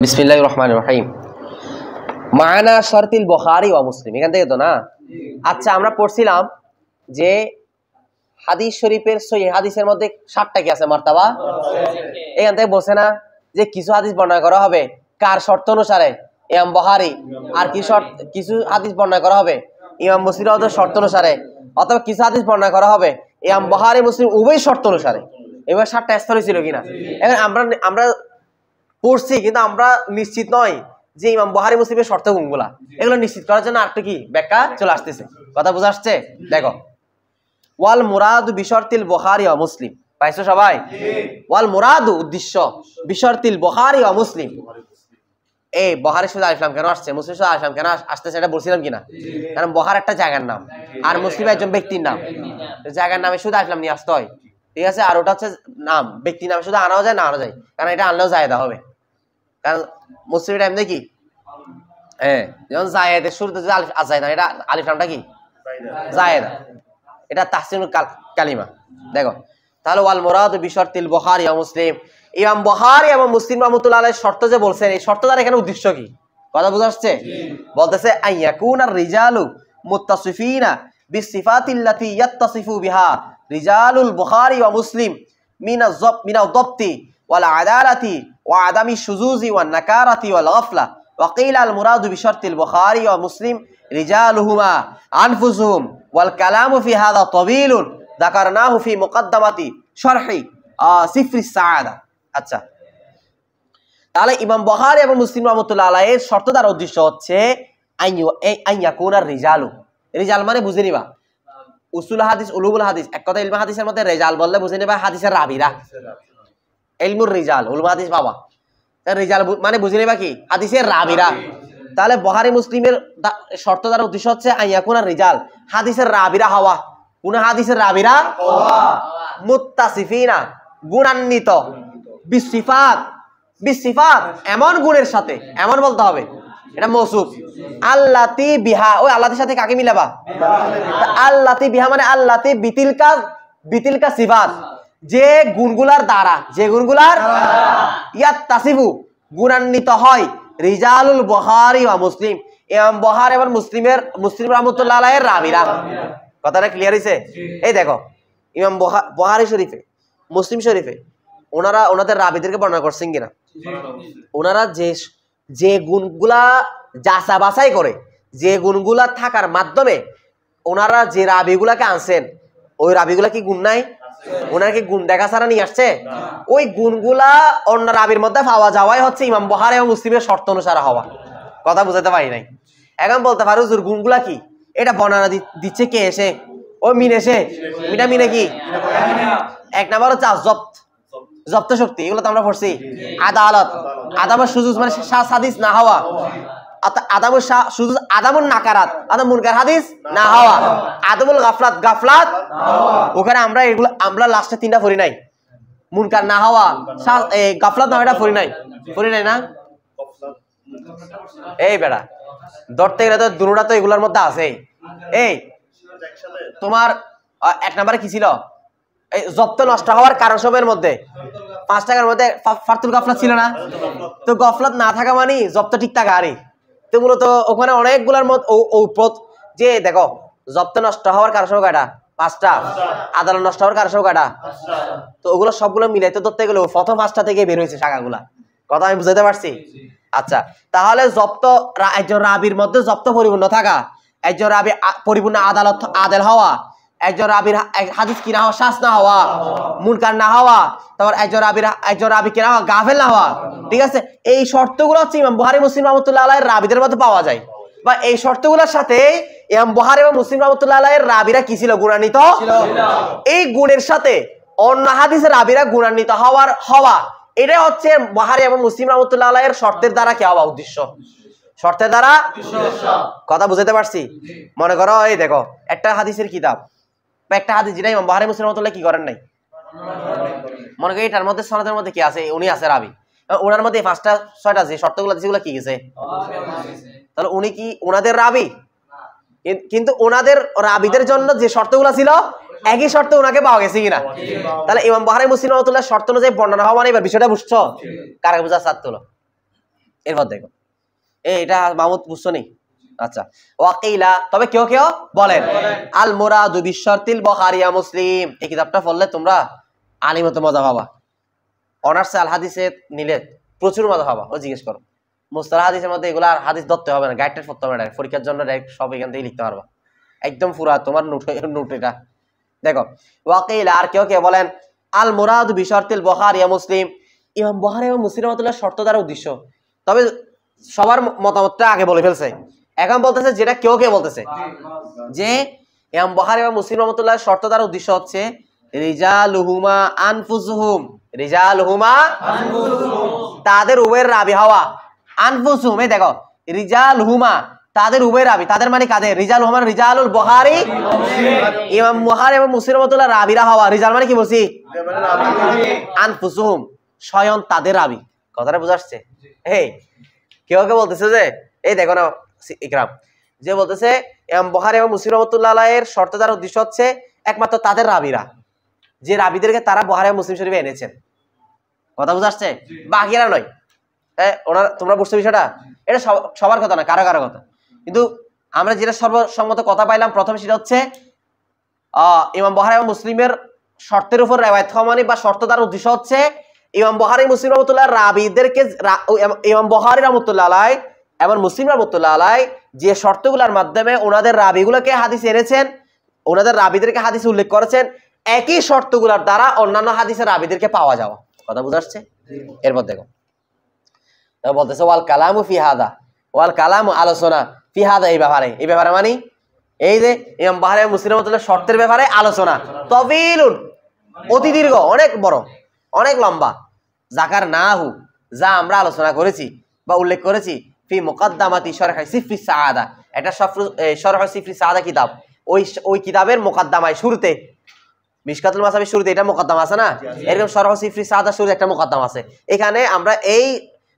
বিসমিল্লাহির রহমানির রহিম। মানা শর্তিল বুখারী ওয়া মুসলিম, এখান থেকে তো না। আচ্ছা, আমরা পড়ছিলাম যে হাদিস শরীফের সহিহ হাদিসের মধ্যে 7টা কি আছে মার্তাবা। এখান থেকে বলছে না যে কিছু হাদিস বর্ণনা করা হবে কার শর্ত অনুসারে, ইমাম বুখারী, আর কিছু হাদিস বর্ণনা করা হবে ইমাম মুসলিমের শর্ত অনুসারে, অথবা কিছু হাদিস বর্ণনা করা হবে ইমাম বুখারী মুসলিম উভয় শর্ত অনুসারে। এবার 7টা স্তর ছিল কিনা। এখন আমরা পড়ছি, কিন্তু আমরা নিশ্চিত নয় যে ইমাম বুখারী মুসলিমের শর্ত কোনগুলা। এগুলো নিশ্চিত করার জন্য আরেকটু কি ব্যাখ্যা চলে আসতেছে। কথা বুঝা আসছে? দেখো, ওয়াল মুরাদু বিশর্তিল বুখারী ওয়া মুসলিম, পাইছো সবাই? ওয়াল মুরাদু উদ্দেশ্য বিশর্তিল বুখারী ওয়া মুসলিম। এই বুখারী শুধু আলিফ লাম কেন আসছে, মুসলিম শুধু আলিফ লাম কেন আসছে সেটা বলছিলাম কিনা। কারণ বুখারী একটা জায়গার নাম আর মুসলিম একজন ব্যক্তির নাম। জায়গার নামে শুধু আলিফ লাম নিয়ে আসতে হয়, ঠিক আছে। আর ওটা হচ্ছে নাম, ব্যক্তির নামে শুধু আনাও যায় না আনা যায়, কারণ এটা আনলেও জায়েদা হবে। কারণ মুসলিম টাইম দেখি যেমন জায়েদের শুরুতে যদি আলিফ আজায় না, এটা আলিফ নামটা কি জায়েদা, এটা তাহসিনুল কালিমা। দেখো তাহলে ওয়াল মুরাদু বিশর্তিল বুখারী ওয়া মুসলিম, ইমাম বুখারী এবং মুসলিম রাহমাতুল্লাহ আলাইহির শর্ত যে বলছেন, এই শর্ত দ্বারা এখানে উদ্দেশ্য কি? কথা বুঝা আসছে? বলতেছে আইয়াকুনার রিজালু মুত্তাসিফিনা বিসিফাতিল্লাতি ইয়াত্তাসিফু বিহা রিজালুল বুখারী ওয়া মুসলিম মিনাল যাবতি ওয়াল আদালাতি ওয়া আদামি শুযুজি ওয়ান নাকারাতি ওয়াল গাফলা ওয়া কিলা আল মুরাদু বিশর্তিল বুখারী ওয়া মুসলিম রিজালুহুমা আনফুসুহুম ওয়াল কালামু ফি হাযা তাবিলুন যাকারনাহু ফি মুকদ্দামাতি শারহি সিফরিস সাআদা। আচ্ছা, তাহলে ইমাম বুখারী এবং মুসলিম রাহমাতুল্লাহ আলাইহির শর্ত দ্বারা উদ্দেশ্য হচ্ছে আইয়াকুনার রিজালু। রিজাল মানে বুঝে নিবা উসুল হাদিস, উলুমুল হাদিস, এক কথা ইলমে হাদিসের মধ্যে রিজাল বললে বুঝে নিবা হাদিসের রাবিরা, ইলমুর রিজাল, উলুম হাদিস বাবা। রিজাল মানে বুঝে নিবা কি হাদিসের রাবিরা। তাহলে বুখারী মুসলিমের শর্ত দ্বারা উদ্দেশ্য হচ্ছে আইয়াকুনার রিজাল, হাদিসের রাবিরা হওয়া। কোন হাদিসের রাবিরা? মুত্তাসিফিনা, গুণান্বিত, বিসিফাত, বিসিফাত এমন গুণের সাথে, এমন বলতে হবে এটা মৌসুফ, আল্লাতি বিহা, ওই আল্লাহর সাথে কাকে মিলাবা? আল্লাতি বিহা মানে আল্লাতি বিতিলকা সিফাত, যে গুণগুলার দ্বারা, যে গুণগুলার ইয়াত্তাসিফু গুণান্বিত হয় রিজালুল বুখারী ওয়া মুসলিম, ইমাম বুখারী এবং মুসলিম রাহমাতুল্লাহ আলাইহির রাবিরা। কথাটা ক্লিয়ার হইছে? এই দেখো ইমাম বুখারী শরীফে, মুসলিম শরীফে ওনাদের রাবিদেরকে বর্ণনা করছেন কিনা। ওনারা যে গুণগুলা যাচা বাছাই করে, যে গুণগুলা থাকার মাধ্যমে ওনারা যে রাবিগুলাকে আনছেন, ওই রাবিগুলা কি গুণ নাই? ওনারা কি গুণ দেখা ছাড়া নিয়ে আসছে? ওই গুণগুলা অন্য রাবির মধ্যে পাওয়া যাওয়াই হচ্ছে ইমাম বুখারী এবং মুসলিমের শর্ত অনুসারে হওয়া। কথা বুঝাতে পারি নাই? এখন বলতে পারো হুজুর গুণগুলা কি? এটা বর্ণনা দিচ্ছে কে এসে? ও মিন এসে। মিনা মিনে কি? এক নাম্বার হচ্ছে জব্দ শক্তি, এগুলো তো আমরা পড়ছি। আদালত, আদামুস শুজুজ মানে হাদিস না হওয়া, আদামুস শুজুজ আদামুন নাকারাত, আদাম মুনকার হাদিস না হওয়া, আদামুল গাফলাত ওখানে আমরা লাস্টে 3টা পড়ি নাই, মুনকার না হওয়া, গাফলাত না, এটা পড়ি নাই না। এই বেড়া ধরতে গেলে তো দুটোটা তো এগুলোর মধ্যে আছে। এই তোমার 1 নম্বরে কি ছিল? এই জব্দ নষ্ট হওয়ার কারণ সবের মধ্যে 5 টাকার মধ্যে ফারতুল গাফলাত ছিল না? তো গাফলাত না থাকা মানে জব্দ ঠিক থাকা। আরে তো মূলত ওখানে অনেকগুলোর মধ্যে যে দেখো জব্দ নষ্ট হওয়ার কারণ সব কয়টা? 5টা। আদালত নষ্ট হওয়ার কারণ সব কয়টা? তো ওগুলো সবগুলো মিলাইতে ধরতে গেলে প্রথম 5টা থেকে বের হয়েছে শাখাগুলা। কথা আমি বুঝাতে পারছি? আচ্ছা, তাহলে জব্দ একজন রাবির মধ্যে জব্দ পরিপূর্ণ থাকা, একজন রাবি পরিপূর্ণ আদেল হওয়া, একজন রাবির হাদিস কি না হওয়া, শাস না হওয়া, মুনকার না হওয়া, তারপর একজন রাবি কি না হওয়া, গাফেল না হওয়া, ঠিক আছে। এই শর্তগুলো হচ্ছে ইমাম বুখারী মুসলিম রাহমাতুল্লাহ আলাইহির রাবিদের মধ্যে পাওয়া যায়, বা এই শর্তগুলোর সাথে ইমাম বুখারী এবং মুসলিম রাহমাতুল্লাহ আলাইহির রাবিরা কি ছিল? গুণান্বিত। এই গুণের সাথে অন্য হাদিসের রাবিরা গুণান্বিত হওয়া, এটা হচ্ছে বুখারী এবং মুসলিম রাহমাতুল্লাহ আলাইহির শর্তের দ্বারা কি হওয়া? উদ্দেশ্য, শর্তের দ্বারা। কথা বুঝাতে পারছি? মনে করো এই দেখো একটা হাদিসের কিতাব বা একটা হাদিস যেটা ইমাম বুখারী মুসলিম রাহমাতুল্লাহ কি করেন নাই, মনে করি এটার মধ্যে সনদের মধ্যে কি আছে? উনি আছে রাবি, ওনার মধ্যে 5টা 6টা যে শর্তগুলো যেগুলো কি গেছে, তাহলে উনি কি ওনাদের রাবি? কিন্তু ওনাদের রাবিদের জন্য যে শর্তগুলো ছিল একই শর্তে ওনাকে পাওয়া গেছে কিনা। তাহলে ইমাম বুখারী মুসলিম রাহমাতুল্লাহ শর্ত অনুযায়ী বর্ণনা হওয়া মানে এবার বিষয়টা বুঝছো? কারা বুঝা সাথ তোলো। এরপর দেখো এটা মাহমুদ বুঝছো নি? আচ্ছা, ওয়াকিলা তবে কেউ কেউ বলেন আল মুরাদু বিশর্তিল বুখারী ওয়া মুসলিম। এই কিতাবটা পড়লে তোমরা আলিমত মজা পাবা। অনার্স আল হাদিসে নিলে প্রচুর মজা পাবা। ও জিজ্ঞেস করো মুস্তালাহ হাদিসের মধ্যে এগুলো আর হাদিস ধরতে হবে না, গাইডটা পড়তে হবে না, পরীক্ষার জন্য ডাইরেক্ট সব এখান থেকে লিখতে পারবা একদম পুরা তোমার নোট এটা। দেখো ওয়াকিলা আর কেউ কেউ বলেন আল মুরাদু বিশর্তিল বুখারী ওয়া মুসলিম, ইমাম বুখারী এবং মুসলিম রাহমাতুল্লাহ শর্ত দ্বারা উদ্দেশ্য। তবে সবার মতামতটা আগে বলে ফেলছে, এখন বলতেছে যেটা কেউ কেউ বলতেছে যে ইমাম বুখারী এবং মুসলিম রাহমাতুল্লাহ শর্ত দ্বারা উদ্দেশ্য হচ্ছে রিজালুহুমা আনফুসুহুম, রিজালুহুমা আনফুসুহুম তাদের উভয়ের রাবি হওয়া, আনফুসুহুম এই দেখো রিজালুহুমা তাদের উভয়ের রাবি, তাদের মানে কাদের? রিজালুহুমা রিজালুল বুখারী ইমাম বুখারী এবং মুসলিম রাহমাতুল্লাহ রাবিরা হওয়া, রিজাল মানে কি বলছি? আনফুসুহুম স্বয়ং তাদের রাবি। কথাটা বুঝা আসছে? এই কেউ কেউ বলতেছে যে এই দেখো না ইকরাম যে বলতেছে ইমাম বুখারী এবং মুসলিম রাহমাতুল্লাহ আলাইহির শর্ত দ্বারা উদ্দেশ্য হচ্ছে একমাত্র তাদের রাবিরা, যে রাবিদেরকে তারা বুখারী এবং মুসলিম শরীফে এনেছেন। কথা বুঝা আসছে? বাকিরা নয়। ওনারা তোমরা বুঝছো বিষয়টা? এটা সবার কথা না, কারো কারো কথা। কিন্তু আমরা যেটা সর্বসম্মত কথা পাইলাম প্রথমে সেটা হচ্ছে ইমাম বুখারী এবং মুসলিমের শর্তের উপর রিওয়ায়াত হওয়া মানে বা শর্ত দ্বারা উদ্দেশ্য হচ্ছে ইমাম বুখারী মুসলিম রাহমাতুল্লাহ রাবিদেরকে, ইমাম বুখারী রাহমাতুল্লাহ আলাইহি এবং মুসলিম রাহমাতুল্লাহ আলাইহি যে শর্তগুলোর মাধ্যমে ওনাদের রাবিগুলোকে হাদিস এনেছেন, ওনাদের রাবিদেরকে হাদিসে উল্লেখ করেছেন, একই শর্তগুলোর দ্বারা অন্যান্য হাদিসের রাবিদেরকে পাওয়া যাওয়া। কথা বুঝা আসছে? এরপর দেখো বলতেছে ওয়াল কালামু ফি হাদা, ওয়াল কালামু আলোচনা ফি হাদা এই ব্যাপারে মানে এই যে ইমাম বুখারী এবং মুসলিম রাহমাতুল্লাহ শর্তের ব্যাপারে আলোচনা তবিলুন অতি দীর্ঘ, অনেক বড়, অনেক লম্বা। জাকার নাহু যা আমরা আলোচনা করেছি বা উল্লেখ করেছি ফি মুকাদ্দামাতি শরহ সিফরি সাআদা, এটা শরহ সিফরি সাআদা কিতাব, ওই কিতাবের মুকাদ্দামায় শুরুতে মিশকাতুল মাসাবির শুরুতে এটা মুকাদ্দামা আছে না, এরকম শরহ সিফরি সাআদা শুরুতে একটা মুকাদ্দামা আছে। এখানে আমরা এই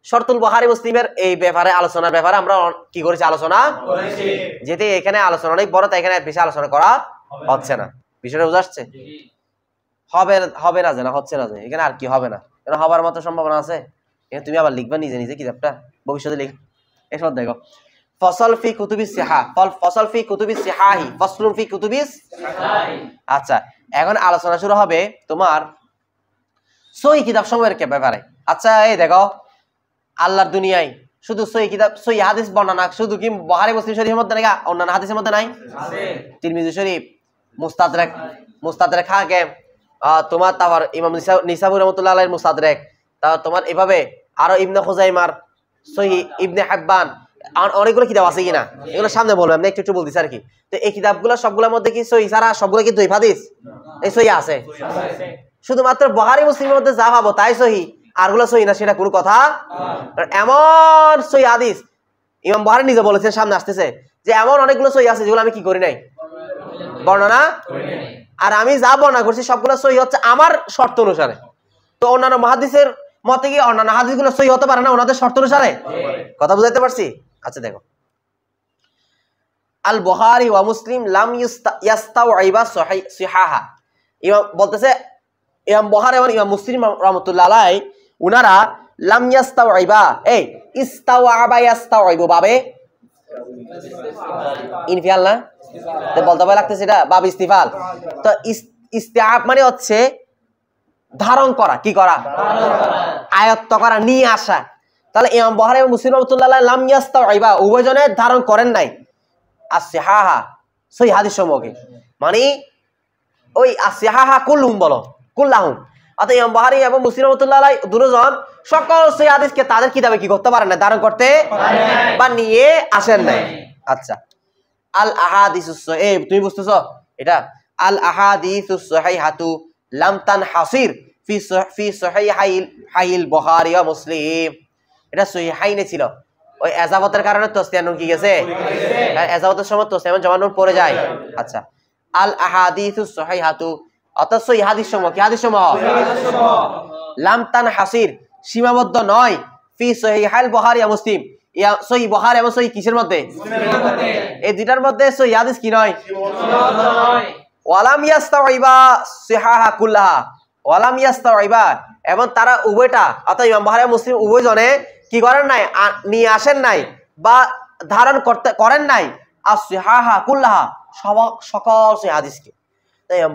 শর্তুল বুখারী মুসলিমের এই ব্যাপারে আলোচনার ব্যাপারে আমরা কি করেছি? আলোচনা করেছি। যেতে এখানে আলোচনা অনেক বড়, তাই এখানে বেশি আলোচনা করা হচ্ছে না। বিষয়টা বুঝা আসছে? হবে না যে না হচ্ছে না যে এখানে আর কি হবে না, এটা হবার মতো সম্ভাবনা আছে। তুমি আবার লিখবা নিজে নিজে কিতাবটা ভবিষ্যতে লিখ। এসব দেখো ফসল ফি কুতুবিস সিহাহ, ফসল ফি কুতুবিস সিহাহি, ফসলুন ফি কুতুবিস সিহাহি। আচ্ছা, এখন আলোচনা শুরু হবে তোমার সহিহ কিতাব সমূহের ব্যাপারে। আচ্ছা এই দেখো আল্লাহর দুনিয়ায় শুধু সহিহ কিতাব সহিহ হাদিস বর্ণনা শুধু কি বুখারী মুসলিম শরীফের মধ্যে নাই, অন্যান্য হাদিসের মধ্যে নাই? আছে। তিরমিজি শরীফ, মুস্তাদরাক হাকিম, তোমার তারপর ইমাম নিসাবুর রাহমাতুল্লাহ আলাইহির মুস্তাদরাক, তারপর তোমার এভাবে আরো ইবনে খুজাইমার সহিহ, ইবনে হিব্বান, অনেকগুলো কিতাব আছে কিনা এগুলো সামনে বলবো, আমি একটু বলতেছি আর কি। তো এই কিতাবগুলো সবগুলোর মধ্যে কি সহিহ ছাড়া সবগুলো কি দইফ হাদিস? এই সহিহ আছে, শুধুমাত্র বুখারী মুসলিমের মধ্যে যা পাবো তাই সহিহ, আরগুলো সহিহ না সেটা কোনো কথা। এমন সহিহ হাদিস ইমাম বুখারী নিজে বলেছেন, সামনে আসতেছে যে এমন অনেকগুলো সহিহ আছে যেগুলো আমি কি করি নাই, বর্ণনা করি নাই। আর আমি যা বর্ণনা করছি সবগুলো সহিহ হচ্ছে আমার শর্ত অনুসারে। তো অন্যান্য মুহাদ্দিসের মতে কি অন্যান্য হাদিসগুলো সহিহ হতে পারে না ওনাদের শর্ত অনুসারে? কথা বুঝাইতে পারছি? আচ্ছা দেখো আল বুখারী ওয়া মুসলিম লাম ইয়াস্তাওইবা সিহাহা, ইমাম বলতেছে ইমাম বুখারী এবং ইমাম মুসলিম রাহমাতুল্লাহ আলাইহি উনারা লাম ইয়াস্তাওইবা, এই ইস্তাওয়াবা ইয়াস্তাওইবু বাবে ইনফিয়াল না তো বলতে ভালো লাগতেছে, এটা বাব ইস্তিফাল। তো ইস্তিআব মানে হচ্ছে ধারণ করা, কি করা? আয়ত্ত করা, নিয়ে আসা। তাহলে ইমাম বুখারী এবং মুসলিম রাহমাতুল্লাহ আলাইহি লাম ইয়াস্তাওইবা উভয়জনে ধারণ করেন নাই আসিহাহা সহিহ হাদিস সমূহকে, মানে ওই আসিহাহা কুল্লুহুম বলো কুল্লাহুম, অর্থাৎ ইমাম বুখারী এবং মুসলিম রাহমাতুল্লাহ আলাইহি দুজন সকল সহিহ হাদিসকে তাদের কিতাবে কি করতে পারেন না, ধারণ করতে বা নিয়ে আসেন নাই। আচ্ছা আল আহাদিসুস সহিহ, তুমি বুঝতেছো এটা? আল আহাদিসুস সহিহাতু লাম তানহাসির ফি সহিহাইল বুখারী ওয়া মুসলিম, এটা সহিহাইনে ছিল, ওই এজাবতের কারণে তসনিয়া নুন কি গেছে, এজাবতের সময় তসনিয়া জমা নুন পড়ে যায়। আচ্ছা আল আহাদিসুস সহিহাতু অর্থাৎ সহিহ হাদিস সমূহ, কি হাদিস সমূহ? লাম তানহাসির সীমাবদ্ধ নয়, ফি সহিহাইল বুখারী ওয়া মুসলিম, সহিহ বুখারী এবং সহিহ কিসের মধ্যে? এই দুইটার মধ্যে সহিহ হাদিস কি নয়? ওয়ালাম ইয়াস্তাওইবা সিহাহা কুল্লাহা, ওয়ালাম ইয়াস্তাওইবা এবং তারা উভয়টা অর্থাৎ ইমাম বুখারী এবং মুসলিম উভয়জনে কি করেন নাই, নিয়ে আসেন নাই বা ধারণ করেন নাই আসিহাহা কুল্লাহা, সকল সহিহ হাদিসকে।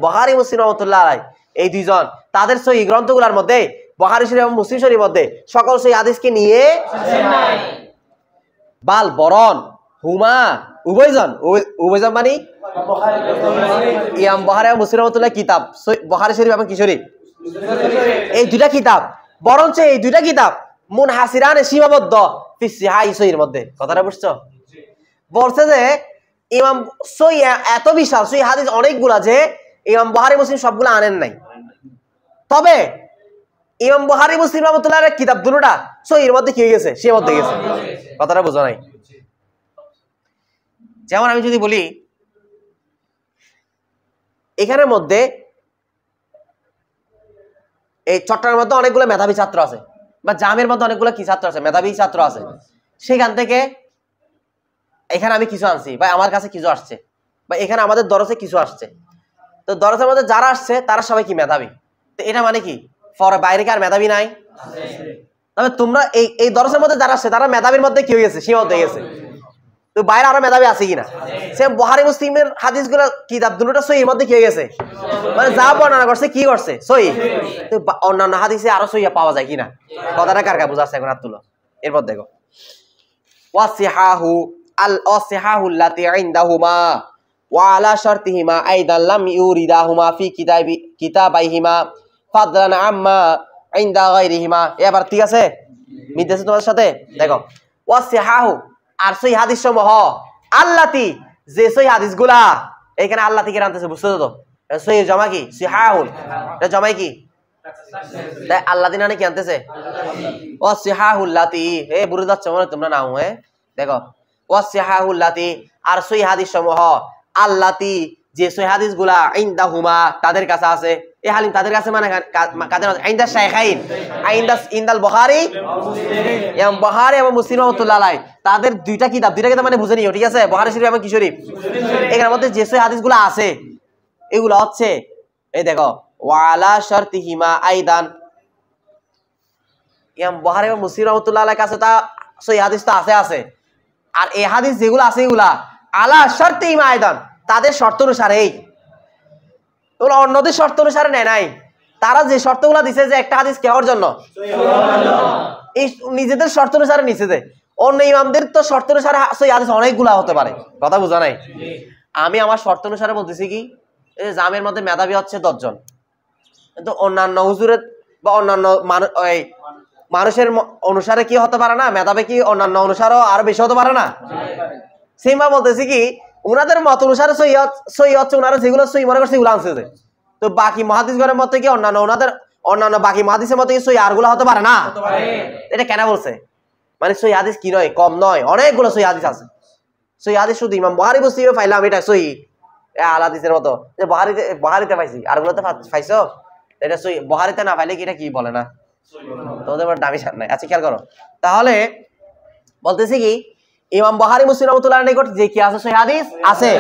বুখারী মুসলিম রাহমাতুল্লাহ আলাইহি এই দুইজন তাদের সহিহ গ্রন্থগুলোর মধ্যে, বুখারী শরীফ এবং মুসলিম শরীফের মধ্যে সকল সহিহ হাদিসকে নিয়ে আসেন নাই। বাল বরণ হুমা উভয়জন মানে ইমাম বুখারী এবং মুসলিম রাহমাতুল্লাহ কিতাব বুখারী শরীফ এবং কি শরীফ, এই দুইটা কিতাব, বরঞ্চ এই দুইটা কিতাব মুনহাসিরানে সীমাবদ্ধ ফি সিহাহ সহিহের মধ্যে। কথাটা বুঝছো? বলছে যে ইমাম সহিহ এত বিশাল, সহিহ হাদিস অনেকগুলা যে ইমাম বুখারী মুসলিম সবগুলা আনেন নাই। তবে ইমাম বুখারী মুসলিম রাহমাতুল্লাহর কিতাব দুটোটা সহিহের মধ্যে কি হয়ে গেছে, সে মধ্যে গেছে। কথাটা বোঝা নাই? যেমন আমি যদি বলি এখানের মধ্যে এই চট্টগ্রামের মধ্যে অনেকগুলো মেধাবী ছাত্র আছে, বা জামের মধ্যে অনেকগুলো কি ছাত্র আছে, মেধাবী ছাত্র আছে। সেখান থেকে এখানে আমি কিছু আনছি, বা আমার কাছে কিছু আসছে, বা এখানে আমাদের দরসে কিছু আসছে। তো দরসের মধ্যে যারা আসছে তারা সবাই কি মেধাবী। তো এটা মানে কি বাইরে কি আর মেধাবী নাই? তবে তোমরা এই দরসের মধ্যে যারা আসছে তারা মেধাবীর মধ্যে কি হয়ে গেছে, সীমাবদ্ধ হয়ে গেছে। তো বাইরে আরো মেধাবী আছে কিনা? সে বুখারী মুসলিমের হাদিসগুলো কিতাব দুটোটা সহিহের মধ্যে কি হয়ে গেছে, মানে যা বর্ণনা করছে কি করছে সহিহ। তো অন্যান্য হাদিসে আরো সহিহ পাওয়া যায় কিনা? কথাটা কার কাছে বুঝাচ্ছে এখন আব্দুল্লাহ? এরপর দেখো ওয়াসিহাহু আসিহাহু আল্লাতী ইনদাহুমা ওয়া আলা শারতিহিমা আইদান লাম ইউরিদাহুমা ফি কিতাবাইহিমা ফাদলান আম্মা ইনদা গায়রিহিমা। এবার ঠিক আছে, মিলতেছে তোমাদের সাথে? দেখো ওয়াসিহাহু আর সহিহ হাদিস সমূহ আল্লাতী, যে সহিহ হাদিসগুলা, এখানে আল্লাতী কে আনতেছে বুঝতে তো, সহিহ জমা কি সিহাহুল, এটা জমাই কি, তাই আল্লাতী মানে কি আনতেছে ওয়াসিহাহুল লাতী। এ বুঝে যাচ্ছে মনে তোমরা নাও। দেখো ওয়াসিহাহুল লাতী আর সহিহ হাদিস সমূহ আল্লাতী, যে সহিহ হাদিসগুলা ইনদাহুমা তাদের কাছে আছে। এ হালিম তাদের কাছে মানে কাদের? ইনদা শাইখাইন, ইনদাল বুখারী এবং বুখারী এবং মুসলিম রাহমাতুল্লাহ আলাইহি তাদের দুইটা কিতাব মানে বুঝে নিও, ঠিক আছে? বুখারী শরীফ এবং কি শরীফ, এখানের মধ্যে যে সহিহ হাদিসগুলো আছে এগুলো হচ্ছে এই দেখো ওয়া আলা শারতিহিমা আইদান, ইমাম বুখারী এবং মুসলিম রাহমাতুল্লাহ আলাইহির কাছে তা সহিহ হাদিস তো আছে। আর এই হাদিস যেগুলো আছে এগুলা আলা শারতিহিমা আইদান, তাদের শর্ত অনুসারে, ওগুলো অন্যদের শর্ত অনুসারে নেয় নাই। তারা যে শর্তগুলো দিছে যে একটা হাদিস কেওয়ার জন্য, এই নিজেদের শর্ত অনুসারে নিছে। যে অন্য ইমামদের তো শর্ত অনুসারে সহিহ হাদিস অনেকগুলা হতে পারে। কথা বুঝা নাই? আমি আমার শর্ত অনুসারে বলতেছি কি, এই জামের মধ্যে মেধাবী হচ্ছে 10 জন, কিন্তু অন্যান্য হুজুরের বা অন্যান্য মানুষের অনুসারে কি হতে পারে না, মেধাবী কি অন্যান্য অনুসারেও আরো বেশি হতে পারে না? সেইমা বলতেছি কি উনাদের মত অনুসারে সহিহ হচ্ছে, উনারা যেগুলো সহিহ মনে করছে এগুলো আনছে। তো বাকি মুহাদ্দিসগণের মতে কি অন্যান্য বাকি মুহাদ্দিসের মতে কি সহিহ আরগুলো হতে পারে না? এটা কেন বলছে? মানে সহিহ হাদিস কি নয়, কম নয়, অনেকগুলো সহিহ হাদিস আছে। সহিহ হাদিস শুধু ইমাম বুখারী মুসলিমে পাইলাম এটা সহিহ আল হাদিসের মতো, যে বুখারীতে পাইছি, আরগুলোতে পাইছো, এটা সহিহ। বুখারীতে না পাইলে কি এটা কি বলে না, তোমাদের দামি সার নাই। আচ্ছা খেয়াল করো, তাহলে বলতেছি কি ইমাম বুখারী মুসলিম রাহমাতুল্লাহ নিকট যে কি আছে সহিহ হাদিস আছে,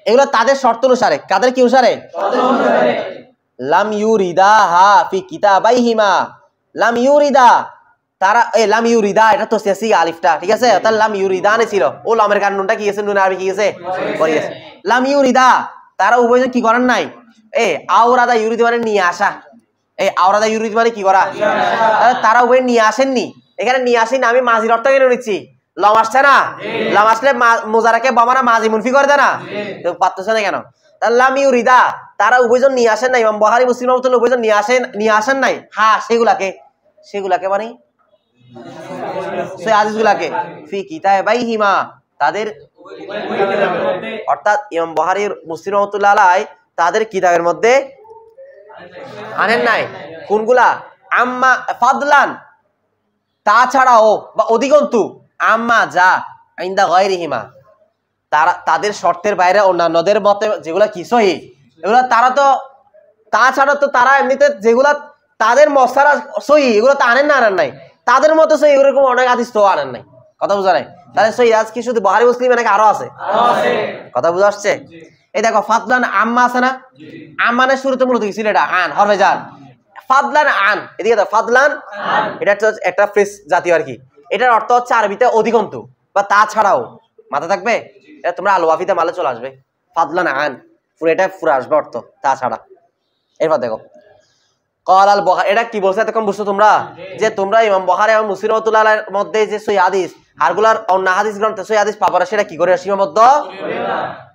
এগুলো তাদের শর্ত অনুসারে। কাদের কি অনুসারে? লাম ইউরিদাহা ফি কিতাবাইহিমা, লাম ইউরিদা, তারা লাম ইউরিদা, এটা তো সিয়াসি আলিফটা, ঠিক আছে? তাহলে লাম ইউরিদানে ছিল, ও লামের কারণটা কি গেছে, নুন আরবি কি গেছে, পড়ে গেছে। লাম ইউরিদা, তারা উভয়জন কি করেন নাই, আওরাদা ইউরিদ মানে নিয়ে আসা, আওরাদা ইউরিদ মানে কি করা, তারা উভয় নিয়ে আসেননি। এখানে নিয়ে আসেন আমি মাজির অর্থ কেন নিচ্ছি, লম আসছে না, লম আসলে মোজারাকে বামানা মাজি মুনফি করে দেয় না, তো পারতেছে না কেন? লাম ইউরিদা, তারা উভয়জন নিয়ে আসেন নাই, ইমাম বুখারী মুসলিম রাহমাতুল্লাহ উভয়জন নিয়ে আসেন নাই। হ্যাঁ, সেগুলাকে মানে সহিহ হাদিসগুলাকে ফি কিতাবাইহিমা, তাদের অর্থাৎ ইমাম বুখারী মুসলিম রাহমাতুল্লাহ আলাইহি তাদের কিতাবের মধ্যে আনেন নাই। কোনগুলা? আম্মা ফাদলান, তাছাড়াও বা অধিকন্তু, আম্মা যা ইনদা গায়রিহিমা, তাদের শর্তের বাইরে অন্যান্যদের মতে যেগুলা কি সহিহ, এগুলা তারা তো তাছাড়া তো তারা এমনিতে যেগুলা তাদের মশারা সহিহ এগুলো তো আনেন নাই, তাদের মতো সহিহ এরকম অনেক হাদিস তো আনেন নাই। কথা বুঝা নাই? তাহলে সহিহ হাদিস কি শুধু বুখারী মুসলিম নাকি আরো আছে? কথা বুঝা আসছে? এই দেখো ফাদলান আম্মা আছে না, আম্মানের শুরুতে মূলত কি ছিল, এটা আন হরফে জার, ফাদলান আন, এদিকে দেখো ফাদলান, এটা একটা ফ্রেজ জাতীয় আর কি, এটার অর্থ হচ্ছে আরবিতে অধিকন্তু বা তাছাড়াও। মাথা থাকবে, এটা তোমরা আল ওয়াফিতে মালে চলে আসবে, ফাদলান আন পুরো এটা পুরো আসবে অর্থ তাছাড়া। এরপর দেখো কল আল বুখারী, এটা কি বলছে এতক্ষণ বুঝছো তোমরা, যে তোমরা ইমাম বুখারী এবং মুসলিম রাহমাতুল্লাহির মধ্যে যে সহিহ হাদিস আরগুলার অন্য হাদিস গ্রন্থে সহিহ হাদিস পাবার সেটা কি করে সীমাবদ্ধ,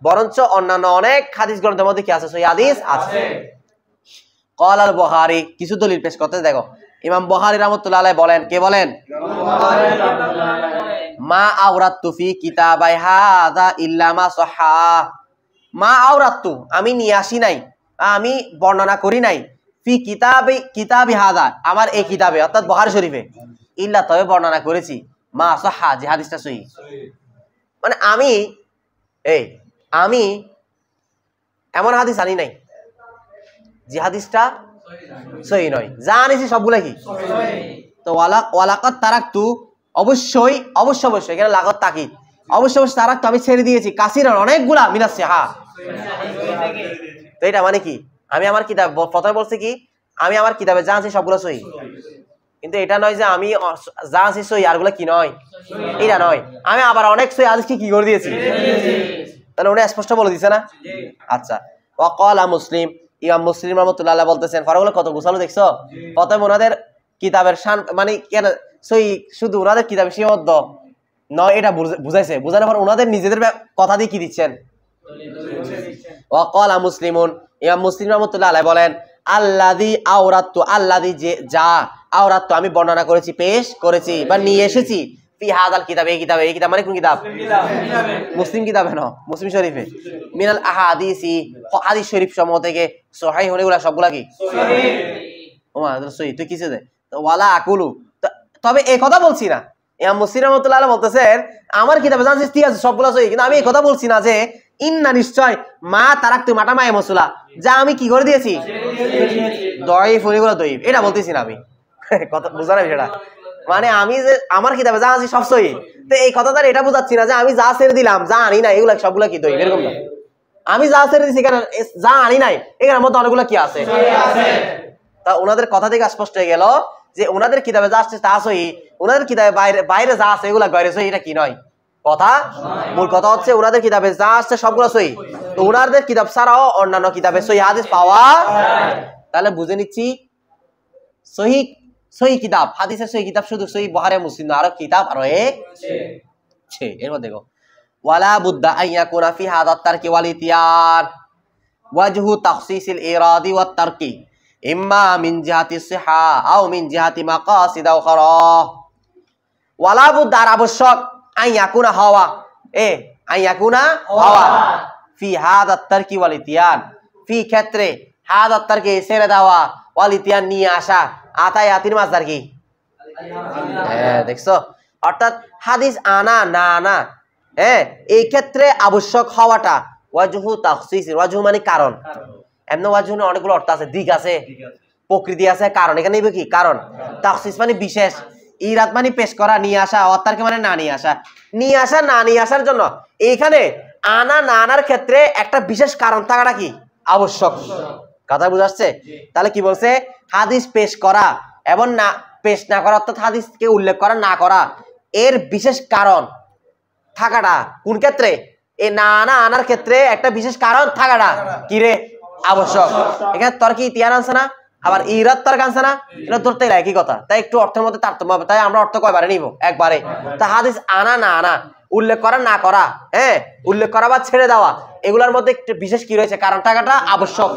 বরঞ্চ অন্যান্য অনেক হাদিস গ্রন্থের মধ্যে কি আছে, সহিহ হাদিস আছে। কল আল বুখারী, কিছু দলিল পেশ করতে দেখো, ইমাম বুখারী রাহমাতুল্লাহি আলাইহি বলেন, কে বলেন, মা আওরাতু ফি কিতাবাই হাযা ইল্লা মা সাহহা, মা আওরাতু আমি নিয়ে আসি নাই, আমি বর্ণনা করি নাই, ফি কিতাবি হাযা আমার এই কিতাবে অর্থাৎ বুখারী শরীফে, ইল্লা তবে বর্ণনা করেছি মা সাহহা যে হাদিসটা সহিহ। মানে আমি এমন হাদিস আনি নাই যে হাদিসটা সহিহ নয়, যা আনিছি সবগুলা কি সহিহ। তো ওয়ালাকাত তারাকতু অবশ্যই এখানে লাগাত তাকিদ, অবশ্যই তারাকতু আমি ছেড়ে দিয়েছি, কাসিরান অনেকগুলা মিনাস সিহা। তো এটা মানে কি, আমি আমার কিতাব প্রথমে বলছি কি আমি আমার কিতাবে যা আছি সবগুলো সহিহ, কিন্তু এটা নয় যে আমি যা আছি সহিহ আরগুলা কি নয়, এটা নয়, আমি আবার অনেক সহিহ হাদিসকে কি করে দিয়েছি, তাহলে উনি স্পষ্ট বলে দিছে না। আচ্ছা, ওয়াকালা মুসলিম, ইমাম মুসলিম রাহমাতুল্লাহি আলাইহি বলতেছেন, ফারাগুলো কত গোছালো দেখছো, প্রথমে ওনাদের কিতাবের শান মানে কেন সহিহ শুধু ওনাদের কিতাবে সীমাবদ্ধ নয় এটা বুঝাইছে, বুঝানোর পর ওনাদের নিজেদের কথা দিয়ে কি দিচ্ছেন, ওয়াকালা মুসলিমুন, ইমাম মুসলিম রাহমাতুল্লাহি আলাইহি বলেন, আল্লাযী আওরাতু, আল্লাযী যে যা, আওরাতু আমি বর্ণনা করেছি, পেশ করেছি বা নিয়ে এসেছি, ফি হাদাল কিতাব এই কিতাব মানে কোন কিতাব, মুসলিম কিতাবে না, মুসলিম শরীফে, মিনাল আহাদিসি হাদিস শরীফ সমূহ থেকে, সহিহ এগুলা সবগুলা কি সহিহ। ওমা সহিহ তুই কিসে দে, তো ওয়ালা আকুলু, তবে এই কথা বলছি না, ইমাম মুসলিম রাহমাতুল্লাহি আলাইহি বলতেছেন আমার কিতাবে জানছিস ঠিক আছে সবগুলা সহিহ, কিন্তু আমি এই কথা বলছি না যে ইন্না নিশ্চয় মা তারাকতু মাটা মায়ে মসুলা যা আমি কি করে দিয়েছি দয়ীফ এগুলো দয়ীফ, এটা বলতেছি না আমি কথা বুঝা না সেটা, মানে আমি যে আমার কিতাবে যা আছি সব সহিহ, তো এই কথা তার এটা বোঝাচ্ছি না যে আমি যা ছেড়ে দিলাম যা আনি নাই এগুলা সবগুলা কি দয়ীফ, এরকম না, আমি যা ছেড়ে দিছি এখানে যা আনি নাই এখানের মধ্যে অনেকগুলো কি আছে। তা ওনাদের কথা থেকে স্পষ্ট হয়ে গেল যে ওনাদের কিতাবে যা আসছে তা সহিহ, ওনাদের কিতাবে বাইরে যা আছে এগুলা গয়রে সহিহ, এটা কি নয় কথা, মূল কথা হচ্ছে ওনাদের কিতাবে যা আসছে সবগুলো সহিহ, তো ওনাদের কিতাব ছাড়াও অন্যান্য কিতাবে সহিহ হাদিস পাওয়া, তাহলে বুঝে নিচ্ছি সহিহ কিতাব হাদিসের সহিহ কিতাব শুধু সহিহ বুখারী মুসলিম না, আরো কিতাব আরো আছে। এরপর দেখো ওয়ালা বুদ্দা আন ইয়াকুনা ফি হাদা তারকি ওয়াল ইতিয়ার ওয়াজহু তাখসিসিল ইরাদি ওয়াত তারকি ইম্মা মিন জিহাতি সিহা আও মিন জিহাতি মাকাসিদ উখরা। ওয়ালা বুদ্দা আবশ্যক আন ইয়াকুনা হওয়া ফি হাদা তারকি ওয়াল ইতিয়ার, ফি ক্ষেত্রে হাদা তারকি ছেড়ে দেওয়া, ওয়াল ইতিয়ার নিয়ে আসা, আতায়াতির মাসদার কি, দেখছো, অর্থাৎ হাদিস আনা না আনা, এই ক্ষেত্রে আবশ্যক হওয়াটা, ওয়াজহু তাখসিস, ওয়াজহু মানে কারণ, এমন ওয়াজহু অনেকগুলো অর্থ আছে, দিক আছে, প্রকৃতি আছে, কারণ, এখানে কি কারণ, তাখসিস মানে বিশেষ, ইরাদ মানে পেশ করা, নিয়ে আসা, অত্যারকে মানে না নিয়ে আসা, নিয়ে আসা না নিয়ে আসার জন্য এইখানে আনা না আনার ক্ষেত্রে একটা বিশেষ কারণ থাকাটা কি আবশ্যক, কথা বুঝাচ্ছে। তাহলে কি বলছে, হাদিস পেশ করা এবং না পেশ না করা, অর্থাৎ হাদিসকে উল্লেখ করা না করা এর বিশেষ কারণ থাকাটা কোন ক্ষেত্রে, এই না আনা আনার ক্ষেত্রে একটা বিশেষ কারণ থাকাটা কি রে আবশ্যক। এখানে তর্কি ইতিয়ার আনছে না, আবার ইরাদ তর্ক আনছে না, এটা ধরতে একই কথা, তাই একটু অর্থের মধ্যে তারতম্য হবে, তাই আমরা অর্থ কয়বারে নিব, একবারে। তা হাদিস আনা না আনা, উল্লেখ করা না করা, উল্লেখ করা বা ছেড়ে দেওয়া, এগুলোর মধ্যে একটু বিশেষ কি রয়েছে, কারণ থাকাটা আবশ্যক।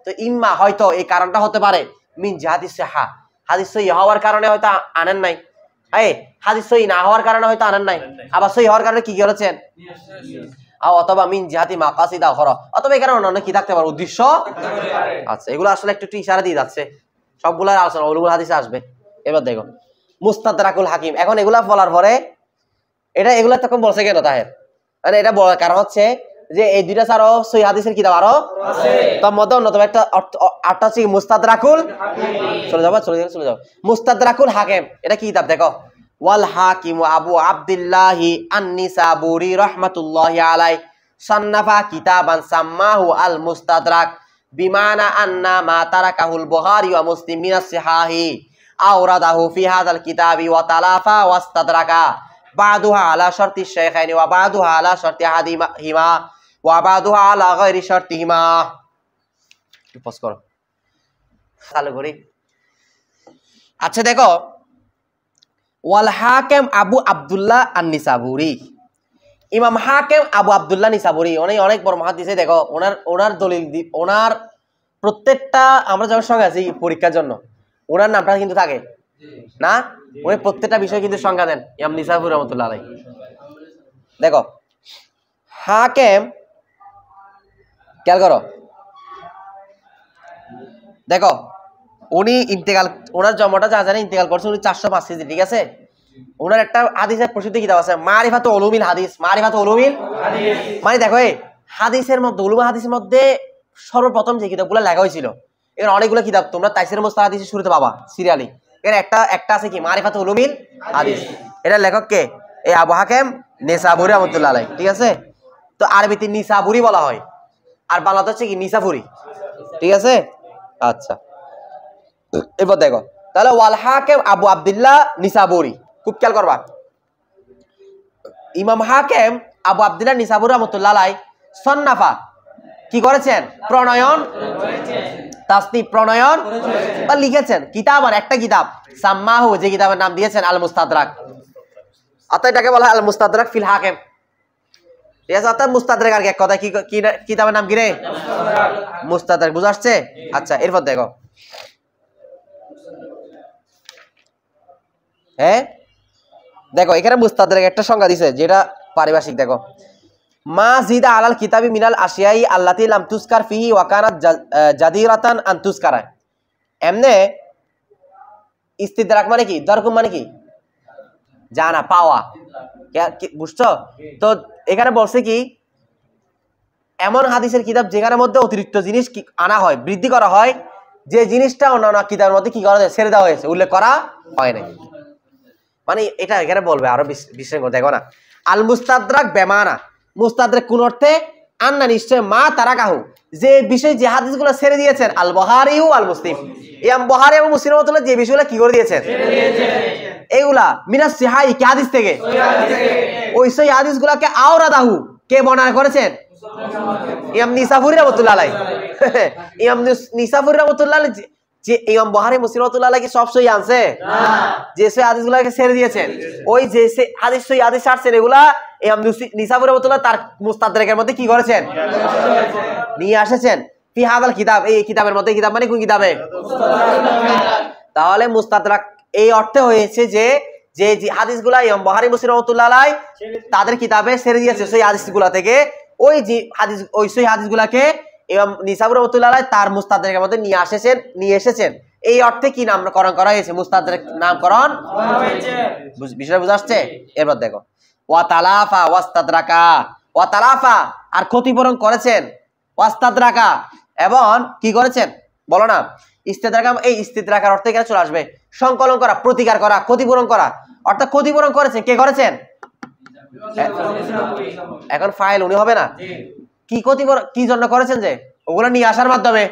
তো ইম্মা হয়তো এই কারণটা হতে পারে মিন জিহাতি সিহা, হাদিস সহিহ হওয়ার কারণে হয়তো আনেন নাই, হাদিস সহিহ না হওয়ার কারণে হয়তো আনেন নাই, আবার সহিহ হওয়ার কারণে কি করেছেন, অথবা মিন জিহাতি মাকাসিদ উখরা, অথবা এই কারণে অন্য কি থাকতে পারে, উদ্দেশ্য। আচ্ছা, এগুলো আসলে একটু ইশারা দিয়ে যাচ্ছে, সবগুলোর আলোচনা ওগুলো হাদিসে আসবে। এবার দেখো মুস্তাদরাকুল হাকিম, এখন এগুলা বলার পরে এগুলা তখন বলছে কেন তাহের, মানে এটা বলার কারণ হচ্ছে যে এই দুইটা ছাড়াও সহিহ হাদিসের কিতাব আরো আছে, তার মধ্যে অন্যতম একটা আটটা হচ্ছে মুস্তাদরাকুল, চলে যাও মুস্তাদরাকুল হাকিম, এটা কি কিতাব দেখো, ওয়াল হাকিম আবু আব্দুল্লাহি আন-নিসাবুরি রাহমাতুল্লাহি আলাইহি সান্নাফা কিতাবান সাম্মাহু আল মুস্তাদরাক বিমানা আন্না মা তারাকাহুল বুখারী ওয়া মুসলিম মিনাস সিহাহি আওরাদাহু ফি হাযাল কিতাবি ওয়া তালাফা ওয়াস্তাদরাকা বাদুহা আলা শারতি শাইখাইনি ওয়া বাদুহা আলা শারতি আহাদিহিমা ওয়া বাদুহা আলা গায়রি শারতিহিমা। পজ করো, চালু করি। আচ্ছা দেখো, ওয়াল হাকিম আবু আব্দুল্লাহ আন-নিসাবুরি, ইমাম হাকিম আবু আব্দুল্লাহ নিসাবুরি উনি অনেক বড় মুহাদ্দিস। দেখো ওনার দলিল, ওনার প্রত্যেকটা আমরা যখন সঙ্গে আছি পরীক্ষার জন্য ওনার নামটা কিন্তু থাকে না, উনি প্রত্যেকটা বিষয় কিন্তু সংজ্ঞা দেন ইমাম নিসাবুরি রাহমাতুল্লাহ আলাইহি। দেখো হাকিম, খেয়াল করো, দেখো উনি ইন্তেকাল, ওনার জন্মটা যা জানে ইন্তেকাল করছে উনি 405 হিজরি, ঠিক আছে। ওনার একটা হাদিসের প্রসিদ্ধ কিতাব আছে মারিফাতুল উলুমিল হাদিস, মারিফাতুল উলুমিল হাদিস। মানে দেখো এই হাদিসের মধ্যে, উলুমুল হাদিসের মধ্যে সর্বপ্রথম যে কিতাবগুলো লেখা হয়েছিল, এর অনেকগুলো কিতাব তোমরা তাইসির মুস্তালাহ হাদিসের শুরুতে পাবা সিরিয়ালি। এর একটা আছে কি মারিফাতুল উলুমিল হাদিস, এটা লেখক কে? এই আবু হাকিম নিসাবুরি রাহমাতুল্লাহ আলাইহি, ঠিক আছে। তো আরবিতে নিসাবুরি বলা হয়, আর বাংলাতে হচ্ছে কি নিসাফুরি, ঠিক আছে। আচ্ছা এবার দেখো তাহলে ওয়াল হাকিম আবু আব্দুল্লাহ নিসাবুরি, খুব খেয়াল করবা। ইমাম হাকিম আবু আব্দুল্লাহ নিসাবুরি রাহমাতুল্লাহ আলাইহি সন্নাফা কি করেছেন? প্রণয়ন, তাসনিফ প্রণয়ন বা লিখেছেন কিতাব, আর একটা কিতাব সাম্মাহু, যে কিতাবের নাম দিয়েছেন আল মুস্তাদরাক। অর্থাৎ এটাকে বলা হয় আল মুস্তাদরাক ফিল হাকিম, ঠিক আছে। অর্থাৎ মুস্তাদরাক আর এক কথা কি কিতাবের নাম কি রে? মুস্তাদরাক, বুঝা আসছে? আচ্ছা এরপর দেখো, হ্যাঁ দেখো এখানে মুস্তাদরাক একটা সংজ্ঞা দিছে যেটা পারিভাষিক। দেখো মা জিদা আলাল কিতাবি মিনাল আশিয়াই আল্লাতি লাম তুজকার ফিহি ওয়া কানাত জাদিরাতান আন তুজকারা। এমনে ইস্তিদরাক মানে কি? দরকুম মানে কি? জানা, পাওয়া, বুঝছো? তো এখানে বলছে কি এমন হাদিসের কিতাব যেখানের মধ্যে অতিরিক্ত জিনিস আনা হয়, বৃদ্ধি করা হয়, যে জিনিসটা অন্যান্য কিতাবের মধ্যে কি করা যায়? ছেড়ে দেওয়া হয়েছে, উল্লেখ করা হয় নাই। মানে এটা এখানে বলবে আরো বিশ্লেষণ করে। দেখো না আল মুস্তাদরাক বেমানা, মুস্তাদরাক কোন অর্থে? আন্না নিশ্চয় মা তারা কাহু, যে বিষয় যে হাদিসগুলো ছেড়ে দিয়েছেন আল বুখারী ও আল মুসলিম, ইমাম বুখারী এবং মুসলিম রাহমাতুল্লাহ যে বিষয়গুলো কি করে দিয়েছেন? এইগুলা মিনাস সিহাই কি হাদিস থেকে, ওই সেই হাদিসগুলোকে আওরাদাহু কে বর্ণনা করেছেন? ইমাম নিসাবুরি রাহমাতুল্লাহ আলাইহি। ইমাম নিসাবুরি রাহমাতুল্লাহ আলাইহি যে ইমাম বুখারী মুসলিম রাহমাতুল্লাহ আলাইহি সব সই আনছে না, যে সই হাদিসগুলোকে ছেড়ে দিয়েছেন, ওই যে হাদিস সই হাদিস ছাড়ছেন, এগুলা ইমাম নিসাবুরি রাহমাতুল্লাহ তার মুস্তাদরাকের মধ্যে কি করেছেন? নিয়ে এসেছেন ফি হাযাল কিতাব, এই কিতাবের মধ্যে। কিতাব মানে কোন কিতাবে? তাহলে মুস্তাদরাক এই অর্থে হয়েছে যে যে হাদিসগুলা ইমাম বুখারী মুসলিম রাহমাতুল্লাহ আলাইহি তাদের কিতাবে ছেড়ে দিয়েছে সেই হাদিসগুলা থেকে, ওই যে হাদিস, ওই সেই হাদিসগুলাকে ইমাম নিসাবুরি রাহমাতুল্লাহ আলাইহি তার মুস্তাদরাকের মধ্যে নিয়ে এসেছেন। এই অর্থে কি নামকরণ করা হয়েছে? মুস্তাদরাক নামকরণ হয়েছে। বিষয় বুঝা আসছে? এরপর দেখো ওয়া তালাফা ওয়াস্তাদরাকা, ওয়া তালাফা আর ক্ষতিপূরণ করেছেন, ওয়াস্তাদরাকা এবং কি করেছেন বলো না? ইস্তিদরাকা, এই ইস্তিদরাকার অর্থে এখানে চলে আসবে সংকলন করা, প্রতিকার করা, ক্ষতিপূরণ করা। অর্থাৎ ক্ষতিপূরণ করেছেন কে করেছেন? এখন ফাইল উনি হবে না? কি ক্ষতিপূরণ কি জন্য করেছেন? যে ওগুলো নিয়ে আসার মাধ্যমে।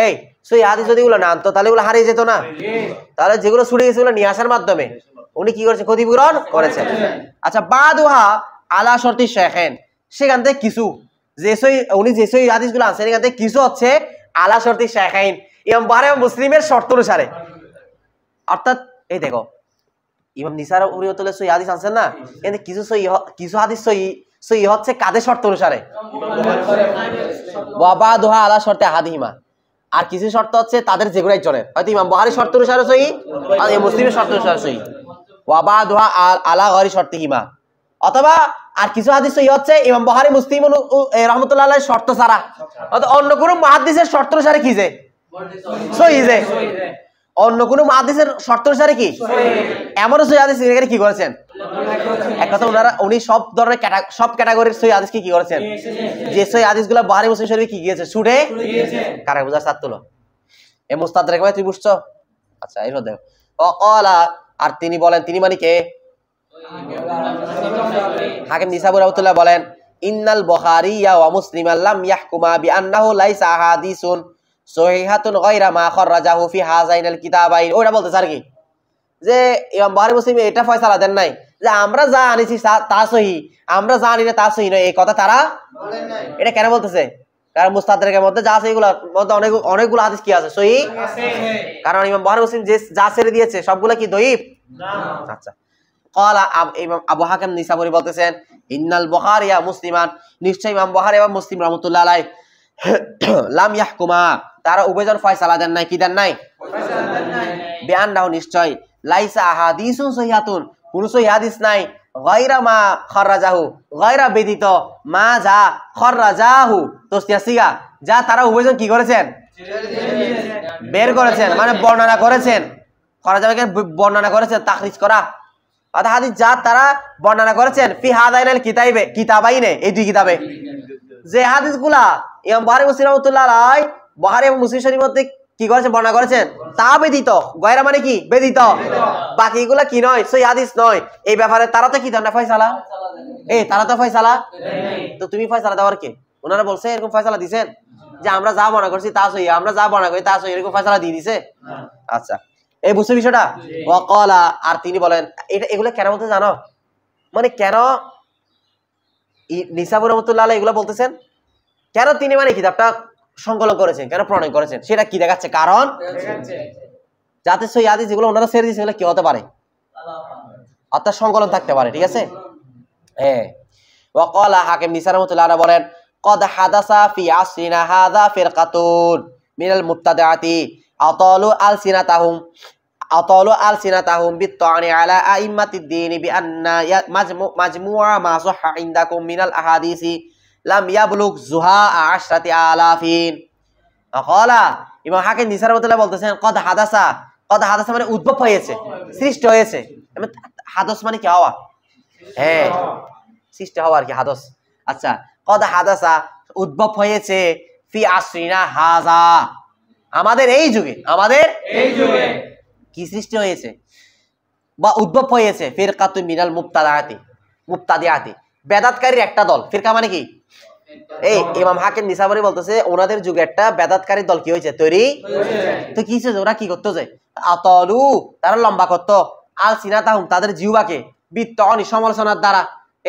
এই সেই হাদিস যদি ওগুলো না আনতো তাহলে ওগুলো হারিয়ে যেত না, তাহলে যেগুলো ছুটে গেছে ওগুলো নিয়ে আসার মাধ্যমে উনি কি করেছেন? ক্ষতিপূরণ করেছেন। আচ্ছা বাদুহা আলা শর্তি শাইখাইন, সেখান থেকে কিছু উনি যে সই হাদিসগুলো আনছেন এখান থেকে কিছু হচ্ছে আলা শর্তি শাইখাইন, ইমাম বুখারী এবং মুসলিমের শর্ত অনুসারে। অর্থাৎ এই দেখো ইমাম নিসাবুরি রাহমাতুল্লাহ সই হাদিস আনছেন না, এখানে কিছু হাদিস সই হচ্ছে কাদের শর্ত অনুসারে? ওয়া বাদুহা আলা শর্তি আহাদিহিমা, আর কিছু শর্ত হচ্ছে তাদের যেগুলো একজনের, হয়তো ইমাম বুখারীর শর্ত অনুসারে সই আর মুসলিমের শর্ত অনুসারে সই, ওয়া বাদুহা আলা গায়রি শর্তিহিমা। অথবা আর কিছু হাদিস সহি হচ্ছে ইমাম বুখারী মুসলিম রাহমাতুল্লাহ আলাইহির শর্ত ছাড়া, অথবা অন্য কোনো মুহাদ্দিসের শর্ত অনুসারে কি যে সহি, যে অন্য কোনো মুহাদ্দিসের শর্ত অনুসারে কি এমন সহি হাদিস এখানে কি করেছেন? এক কথা উনি সব ধরনের সব ক্যাটাগরির সহি হাদিস কি করেছেন? যে সহি হাদিসগুলো বুখারী মুসলিম শরীফে কি গিয়েছে ছুটে কারা বুঝা সাত তুলো এই মুস্তাদরাক মানে তুই বুঝছো? আচ্ছা এরপর দেখো ওয়াকালা, আর তিনি বলেন, তিনি মানে কে? হাকিম নিসাবুরি রাহমাতুল্লাহ বলেন ইন্নাল বুখারী ওয়া মুসলিম লাম ইয়াহকুমা বিআন্নাহু লাইসা আহাদিসুন সহিহাতুন গায়রা মা খারাজাহু ফি হাযাইনাল কিতাবাইন। ওটা বলতে স্যার কি যে ইমাম বুখারী মুসলিম এটা ফয়সালা দেন নাই যে আমরা যা আনিছি তা সহি, আমরা যা আনি না তা সহি নয়, এই কথা তারা বলেন নাই। এটা কেন বলতেছে? কারণ মুস্তাদরাকের মধ্যে যা আছে এগুলোর মধ্যে অনেকগুলো হাদিস কি আছে? সহি আছে। কারণ ইমাম বুখারী মুসলিম যে যা ছেড়ে দিয়েছে সবগুলো কি দঈফ না। আচ্ছা, ক্বালা ইমাম আবু হাকিম নিসাবুরি বলতেছেন ইন্নাল বুখারিয়া মুসলিমান, নিশ্চয় ইমাম বুখারী এবং মুসলিম রাহমাতুল্লাহ আলাইহি লাম ইয়াহকুমা, তারা উভয়জন ফয়সালা দেন নাই। কি দেন নাই? ফয়সালা দেন নাই। বিআন্নাহু, নিশ্চয়, লাইসা আহাদিসুন সহিহাতুন, কোন সহিহ হাদিস নাই, গায়রা মা খাররাজাহু, গায়রা ব্যতীত, মা যা, খাররাজাহু তাসনিয়া সিগা, যা তারা উভয়জন কি করেছেন? বের করেছেন, মানে বর্ণনা করেছেন। খাররাজাকে বর্ণনা করেছেন, তাখরিজ করা, অর্থাৎ হাদিস যা তারা বর্ণনা করেছেন ফি হাদাইনাল কিতাবাইনে, এই দুই কিতাবে যে হাদিসগুলা ইমাম বুখারী মুসলিম রাহমাতুল্লাহ আলাইহি বুখারী এবং মুসলিম শরীফের মধ্যে কি করেছেন? বর্ণনা করেছেন। তা ব্যতীত, গায়রা মানে কি? ব্যতীত, বাকিগুলা কি নয়? সহিহ হাদিস নয়। এই ব্যাপারে তারা তো কি দেন না ফয়সালা? তারা তো ফয়সালা তো তুমি ফয়সালা দেওয়ার কে? ওনারা বলছে এরকম ফয়সালা দিবেন যে আমরা যা বর্ণনা করছি তা সহিহ, আমরা যা বর্ণনা করি তা সহিহ, এরকম ফয়সালা দিয়ে দিয়েছে? আচ্ছা, এই বুঝছো বিষয়টা? ওয়াকালা, আর তিনি বলেন, এগুলো কেন বলতে জানো? মানে কেন নিসাবুর রহমাতুল্লাহ আলাইহি এগুলো বলতেছেন? কেন তিনি মানে কিতাবটা সংকলন করেছেন, কেন প্রণয়ন করেছেন, সেটা কি দেখাচ্ছে? কারণ যাতে সহিহ হাদিস যেগুলো ওনারা ছেড়ে দিয়েছে কি হতে পারে, অর্থাৎ সংকলন থাকতে পারে। ঠিক আছে? হ্যাঁ। ওয়াকালা হাকিম নিসার রহমাতুল্লাহ আলাইহি বলেন কদ হাদাসা ফি আসরিনা হাযা ফিরকাতুন মিনাল মুবতাদিআতি আতালু আলসিনাতাহুম বিত্তানি আলা আইম্মাতিদ দ্বীন বিআন্না মাজমুআ মা সাহহা ইনদাকুম মিনাল আহাদিসি লাম ইয়াবলুগ যুহা 10,000 আকালা। ইমাম হাকিম নিসার রাহমাতুল্লাহ বলতেছেন কদ হাদাসা মানে উদ্ভব হয়েছে, সৃষ্টি হয়েছে। হাদস মানে কি? হওয়া। হ্যাঁ, সৃষ্টি হওয়া আর কি হাদস। আচ্ছা, কদ হাদাসা উদ্ভব হয়েছে ফি আসরিনা হাযা, আমাদের এই যুগে, কি সৃষ্টি হয়েছে বা উদ্ভব হয়েছে? ফিরকাতুন মিনাল মুবতাদিআতি, বেদাতকারীর একটা দল। ফিরকা মানে কি? এই ইমাম হাকিম নিসাবুরি বলতেছে ওনাদের যুগে একটা বেদাতকারী দল কি হয়েছে? তৈরি। তো কি হয়েছে? ওরা কি করতে যায়? আতালু, তারা লম্বা করতো, আলসিনাতাহুম, তাদের জিহ্বাকে, বিত্তানি, সমালোচনার দ্বারা।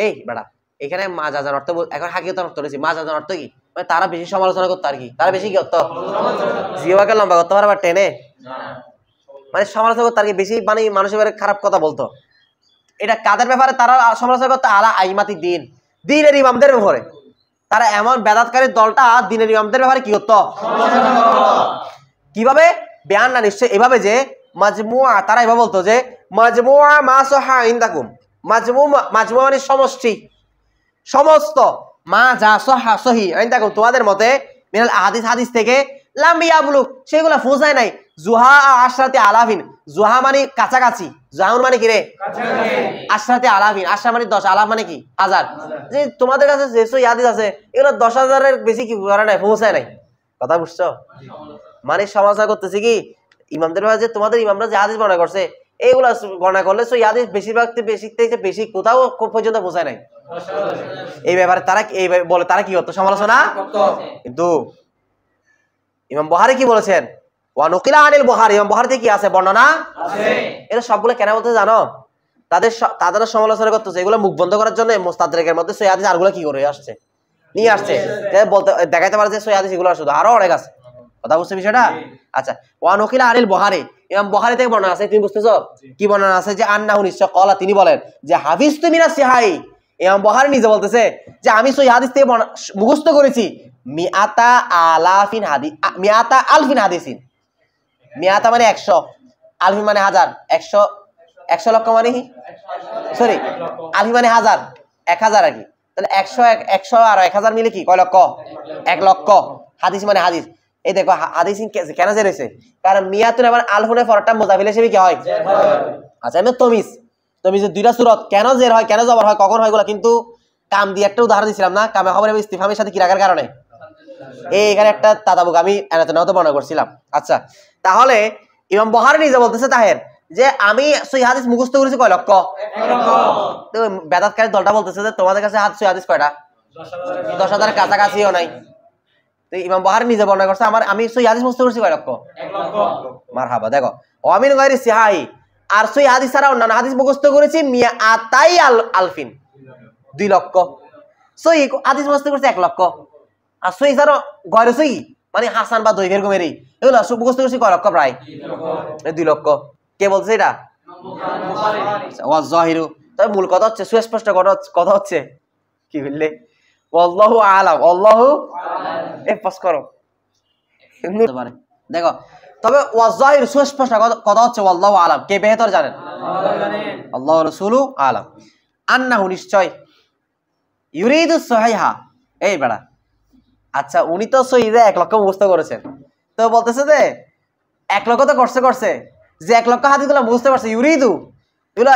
এই বেটা, এখানে মাজাজান অর্থ, এখন হাকিকতান অর্থ রয়েছে। মাজাজান অর্থ কি? মানে তারা বেশি সমালোচনা করতো আর কি। তারা বেশি কি করতো? জিহ্বাকে লম্বা করতে পারে বা টেনে, মানে সমালোচনা করতো আর কি, বেশি মানে মানুষের ব্যাপারে খারাপ কথা বলতো। এটা কাদের ব্যাপারে তারা সমালোচনা করতো? আলা আইমাতি দিন, দ্বীনের ইমামদের ব্যাপারে। তারা এমন বেদাতকারী দলটা দ্বীনের ইমামদের ব্যাপারে কি করতো? কিভাবে? বেয়ান না, নিশ্চয় এভাবে যে মাজমুআ, তারা এভাবে বলতো যে মাজমুআ মা সাহহা ইনদাকুম, মাজমুআ মানে সমষ্টি, সমস্ত, মা যা সাহহা সহিহ ইনদাকুম তোমাদের মতে, মিনাল আহাদিস, হাদিস থেকে, লাম ইয়াবলুগ সেগুলা পৌঁছায় নাই, যুহা 10,000, যুহা মানে কাছাকাছি, যুহাউন মানে কি রে? কাছাকাছি। 10,000, আশরা মানে 10, আলাফ মানে কি? হাজার। যে তোমাদের কাছে যে সহিহ হাদিস আছে এগুলো 10,000-এর বেশি কি করে নাই, পৌঁছায় নাই। কথা বুঝছো? মানে সমালোচনা করতেছে কি ইমামদের ব্যাপারে, যে তোমাদের ইমামরা যে হাদিস বর্ণনা করছে এইগুলা গণনা করলে সহিহ হাদিস বেশিরভাগ বেশি কোথাও পর্যন্ত পৌঁছায় নাই। এই ব্যাপারে তারা এই বলে, তারা কি করতো? সমালোচনা করতো। কিন্তু ইমাম বুখারী কি বলেছেন? ওয়া নুকিলা আনিল বুখারী, ইমাম বুখারীতে কি আছে? বর্ণনা আছে। এটা সবগুলো কেন বলতে জানো? তাদের সমালোচনা করতেছে, এগুলো মুখ বন্ধ করার জন্য মুস্তাদরাকের মধ্যে সহিহ হাদিস আরগুলো কি করে আসছে, নিয়ে আসছে, বলতে দেখাইতে পারে যে সহিহ হাদিস এগুলো শুধু আরো অনেক আছে। কথা বুঝছো বিষয়টা? আচ্ছা, ওয়া নুকিলা আনিল বুখারী, ইমাম বুখারী থেকে বর্ণনা আছে। তুমি বুঝতেছো কি বর্ণনা আছে? যে আন্নাহু, নিশ্চয়, ক্বালা, তিনি বলেন যে হাফিজতু মিনাস সিহাই, ইমাম বুখারী নিজে বলতেছে যে আমি সহিহ হাদিস থেকে মুখস্থ করেছি মিআতা আলফিন হাদিসিন। মিআতা মানে 100, আলফিন মানে 1000, 100 লক্ষ মানে সরি, আলফি মানে 1000, 1000 আর কি। তাহলে 100 আর 1000 মিলে কি? কয় লক্ষ? 1 লক্ষ। হাদিস মানে হাদিস। এই দেখো হাদিস কেন যে রয়েছে? কারণ মিয়াতুন এবং আলফুনের পরটা মুজাফিল হিসেবে কি হয়? আচ্ছা, আমি তমিজের দুইটা সূরত কেন জের হয়, কেন জবর হয়, কখন হয় এগুলো কিন্তু কাম দিয়ে একটা উদাহরণ দিছিলাম না? কামে খবর এবং ইস্তিফহামের সাথে কি রাখার কারণে এখানে একটা তাতাবুক আমি এনাতে বর্ণনা করছিলাম। আচ্ছা, তাহলে ইমাম বুখারী নিজে বলতেছে তাহের যে আমি সহিহ হাদিস মুখস্থ করেছি কয় লক্ষ? 1 লক্ষ। তো বেদাতকারী দলটা বলতেছে যে তোমাদের কাছে সহিহ হাদিস কয়টা? 10,000 কাছাকাছিও নাই। তো ইমাম বুখারী নিজে বর্ণনা করছে আমি সহিহ হাদিস মুখস্থ করেছি কয় লক্ষ? 1 লক্ষ। মারহাবা। দেখো, ওয়ামিন গায়রি সিহাই, আর সই হাদিস ছাড়া অন্যান্য হাদিস মুখস্থ করেছি মিয়া আতাই আলফিন 2 লক্ষ। সই হাদিস মুখস্থ করেছি 1 লক্ষ। আর সই ছাড়া গয়রে সই মানে হাসান বা দৈবের গমেরই এগুলো মুখস্থ করেছি কয় লক্ষ? প্রায় 2 লক্ষ। কে বলছে এটা? ওয়াজ-জাহিরু। তবে মূল কথা হচ্ছে, সুস্পষ্ট কথা হচ্ছে কি বললে, আল্লাহু আলাম, আল্লাহু পাস করো পারে দেখো। তবে ওয়াজ-জাহির সুস্পষ্ট কথা হচ্ছে আল্লাহু আলাম, কে বেহতর জানেন? আল্লাহ রাসূলু আলাম। আন্নাহু নিশ্চয়, ইউরিদু সহিহা, এই বেড়া আচ্ছা উনি তো সহিদে 1 লক্ষ মুখস্থ করেছেন, তো বলতেছে যে 1 লক্ষ তো করছে যে 1 লক্ষ হাদিসগুলো বুঝতে পারছে ইউরিদু, এগুলা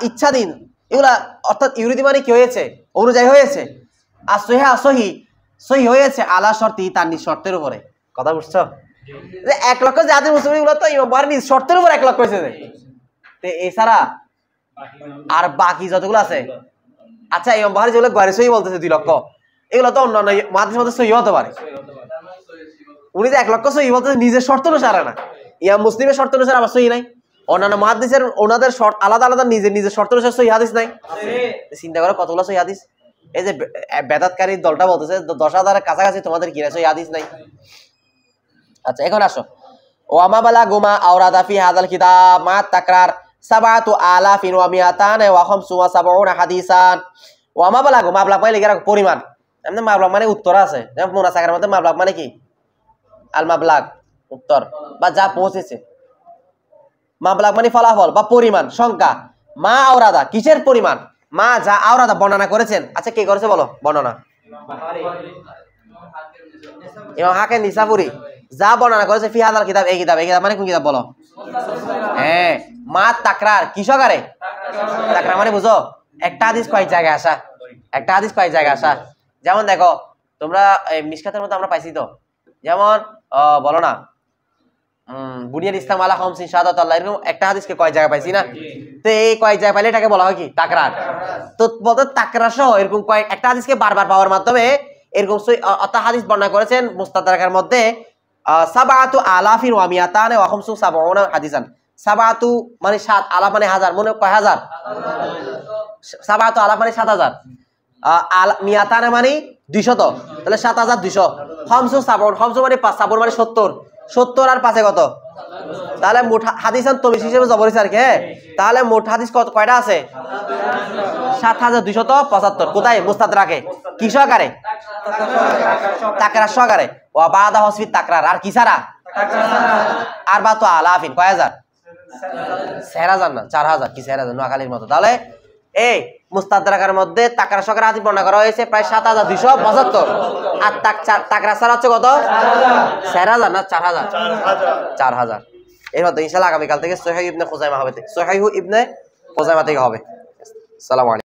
ইচ্ছাধীন, এগুলা অর্থাৎ ইউরিদি মানে কি হয়েছে? অনুযায়ী হয়েছে। আর সহি হয়েছে আলা শর্তি, তার নিজ শর্তের উপরে। কথা বুঝছো? যে 1 লক্ষ যে হাদিস মুসলিম এগুলো তো ইমাম বুখারী নিজ শর্তের উপর 1 লক্ষ হয়েছে। তো এছাড়া আর বাকি যতগুলো আছে, আচ্ছা ইমাম বুখারী যেগুলো গয়রে সহি বলতেছে 2 লক্ষ, এগুলো তো অন্যান্য হাদিসের মধ্যে সহি হতে পারে। উনি যে 1 লক্ষ সহি বলতেছে নিজের শর্ত অনুসারে না, ইমাম মুসলিমের শর্ত অনুসারে আবার সহি নাই। অন্যান্য মুহাদ্দিসের ওনাদের শর্ত আলাদা আলাদা, নিজের শর্ত অনুসারে সহি হাদিস নাই। চিন্তা করো কতগুলো সহি হাদিস। এই যে বেদাতকারী দলটা বলতেছে 10,000-এর কাছাকাছি তোমাদের কি সহি হাদিস নাই। আচ্ছা এখন আসো, ওয়ামা বালাগুমা আওরাদা ফি হাযাল কিতাব মা তাকরার 7,000 ওয়া 275 হাদিসান। ওয়ামা বালাগু, মাবলাগ মানে লিখে রাখো পরিমাণ। এমনি মাবলাগ মানে উত্তর আছে, যেমন মুনাসাকার মধ্যে মাবলাগ মানে কি? আল মাবলাগ উত্তর বা যা পৌঁছেছে। মাবলাগ মানে ফলাফল বা পরিমাণ, সংখ্যা। মা আওরাদা কিসের পরিমাণ? মা যা আওরাদা বর্ণনা করেছেন। আচ্ছা কে করেছে বলো বর্ণনা? ইমাম হাকিম নিসাপুরি যা বর্ণনা করেছে ফি হাযাল কিতাব, এই কিতাব মানে কোন কিতাব বলো? হ্যাঁ, মা তাকরার কিসকারে? তাকরার মানে বুঝো একটা হাদিস কয় জায়গায় আসা, একটা হাদিস কয় জায়গায় আসা। যেমন দেখো তোমরা মিশকাতের মধ্যে আমরা পাইছি তো, যেমন বলো না বুনিয়াল ইসলাম আলা খামসিন শাহাদাত আল্লাহ, এরকম একটা হাদিসকে কয় জায়গায় পাইছি না? তো এই কয় জায়গায় পাইলে এটাকে বলা হয় কি? তাকরার। তো বলতে তাকরার সহ এরকম কয় একটা হাদিসকে বারবার পাওয়ার মাধ্যমে এরকম অর্থাৎ হাদিস বর্ণনা করেছেন মুস্তাদরাকের মধ্যে 7,000 ওয়া 275 হাদিসান। 7 মানে 7, আলাফ মানে হাজার, মনে কয় হাজার? 7 মানে 7,000, মিয়াতান মানে 200, তাহলে 7,200। খামসু সাবন, খামসু মানে 5, সাবন মানে 70 আর 5 কত? তাহলে মোট হাদিসান তমিজ হিসেবে জবর হিসাবে, হ্যাঁ তাহলে মোট হাদিস কয়টা আছে? 7,275। কোথায়? মুস্তাদরাকে। কি সহকারে? তাকরার সহকারে। ওয়া বাদা হসফি তাকরার, আর কি ছাড়া? আর বা তো আলাফিন কয় হাজার? 4,000 না 4,000, কি 4,000 নোয়াখালীর মতো। তাহলে এই মুস্তাদরাকের মধ্যে তাকরার সহকারে হাদিস বর্ণনা করা হয়েছে প্রায় 7,275। আর তাকরার ছাড়া হচ্ছে কত? 4,000 না 4,000? 4,000। এর মধ্যে ইনশাআল্লাহ আগামীকাল থেকে সহিহ ইবনে খুজাইমা হবে, সহিহ ইবনে খুজাইমা থেকে হবে। আসসালামু আলাইকুম।